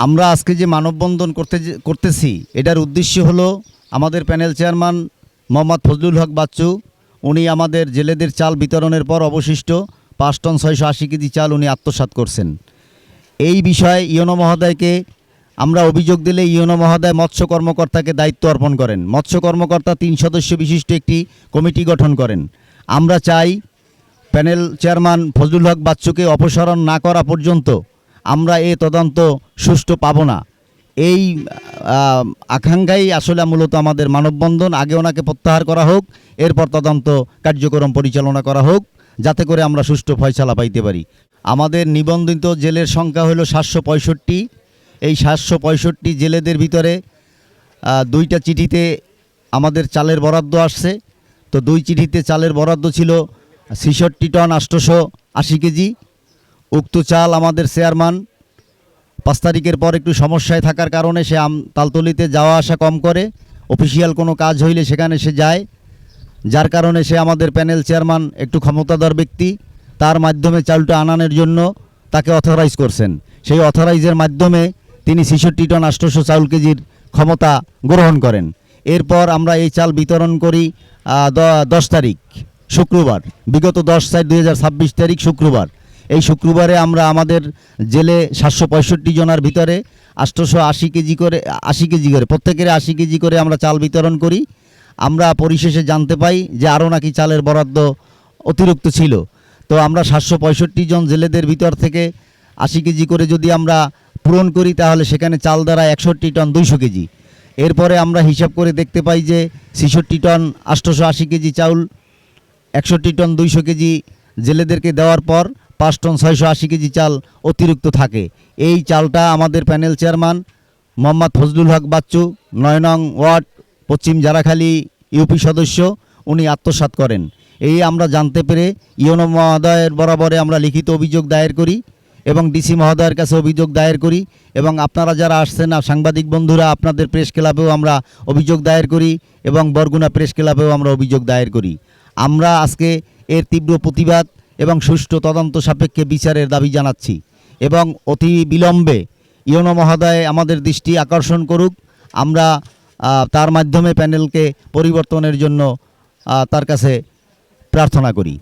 আমরা আজকে যে মানববন্ধন করতেছি এটার উদ্দেশ্য হলো আমাদের প্যানেল চেয়ারম্যান মোহাম্মদ ফজলুল হক বাচ্চু উনি আমাদের জেলেদের চাল বিতরণের পর অবশিষ্ট 5 টন 680 কেজি চাল উনি আত্মসাৎ করছেন। এই বিষয়ে ইওনো মহোদয়কে আমরা অভিযোগ দিলে ইওনো মহোদয় মৎস্য কর্মকর্তাকে দায়িত্ব অর্পণ করেন। মৎস্য কর্মকর্তা 3 সদস্য বিশিষ্ট একটি কমিটি গঠন করেন। আমরা চাই প্যানেল চেয়ারম্যান ফজলুল হক বাচ্চুকে অপসারণ না করা পর্যন্ত আমরা এ তদন্ত সুষ্ঠু পাব না। এই আকাঙ্ক্ষাই আসলে মূলত আমাদের মানববন্ধন। আগে ওনাকে প্রত্যাহার করা হোক, এরপর তদন্ত কার্যক্রম পরিচালনা করা হোক, যাতে করে আমরা সুষ্ঠু ফয়সালা পাইতে পারি। আমাদের নিবন্ধিত জেলের সংখ্যা হলো 765। এই 765 জেলেদের ভিতরে 2টা চিঠিতে আমাদের চালের বরাদ্দ আসছে। তো 2 চিঠিতে চালের বরাদ্দ ছিল 66 টন 880 কেজি। উক্ত চাল আমাদের চেয়ারম্যান 5 তারিখের পর একটু সমস্যায় থাকার কারণে সে তালতলিতে যাওয়া আসা কম করে, অফিসিয়াল কোনো কাজ হইলে সেখানে সে যায়, যার কারণে সে আমাদের প্যানেল চেয়ারম্যান একটু ক্ষমতাধর ব্যক্তি, তার মাধ্যমে চালটা আনানোর জন্য তাকে অথরাইজ করছেন। সেই অথরাইজের মাধ্যমে তিনি 66 টন 800 চাউল কেজির ক্ষমতা গ্রহণ করেন। এরপর আমরা এই চাল বিতরণ করি 10 তারিখ শুক্রবার, বিগত 10/4/2026 তারিখ শুক্রবার। এই শুক্রবারে আমরা আমাদের জেলে 765 জনের ভিতরে 880 কেজি করে 80 কেজি করে প্রত্যেকের 80 কেজি করে আমরা চাল বিতরণ করি। আমরা পরিশেষে জানতে পাই যে আরও নাকি চালের বরাদ্দ অতিরিক্ত ছিল। তো আমরা 765 জন জেলেদের ভিতর থেকে 80 কেজি করে যদি আমরা পূরণ করি তাহলে সেখানে চাল দাঁড়ায় 61 টন 200 কেজি। এরপরে আমরা হিসাব করে দেখতে পাই যে 66 টন 880 কেজি চাউল 61 টন 200 কেজি জেলেদেরকে দেওয়ার পর 5 টন 680 কেজি চাল অতিরিক্ত থাকে। এই চালটা আমাদের প্যানেল চেয়ারম্যান মোহাম্মদ ফজলুল হক বাচ্চু 9 নং ওয়ার্ড পশ্চিম জারাখালী ইউপি সদস্য উনি আত্মসাৎ করেন। এই আমরা জানতে পেরে ইওনো মহোদয়ের বরাবরে আমরা লিখিত অভিযোগ দায়ের করি এবং ডিসি মহোদয়ের কাছে অভিযোগ দায়ের করি, এবং আপনারা যারা আসছেন সাংবাদিক বন্ধুরা, আপনাদের প্রেস ক্লাবেও আমরা অভিযোগ দায়ের করি এবং বরগুনা প্রেস ক্লাবেও আমরা অভিযোগ দায়ের করি। আমরা আজকে এর তীব্র প্রতিবাদ এবং সুষ্ঠু তদন্ত সাপেক্ষে বিচারের দাবি জানাচ্ছি এবং অতি বিলম্বে ইওনো মহোদয় আমাদের দৃষ্টি আকর্ষণ করুক। আমরা তার মাধ্যমে প্যানেলকে পরিবর্তনের জন্য তার কাছে প্রার্থনা করি।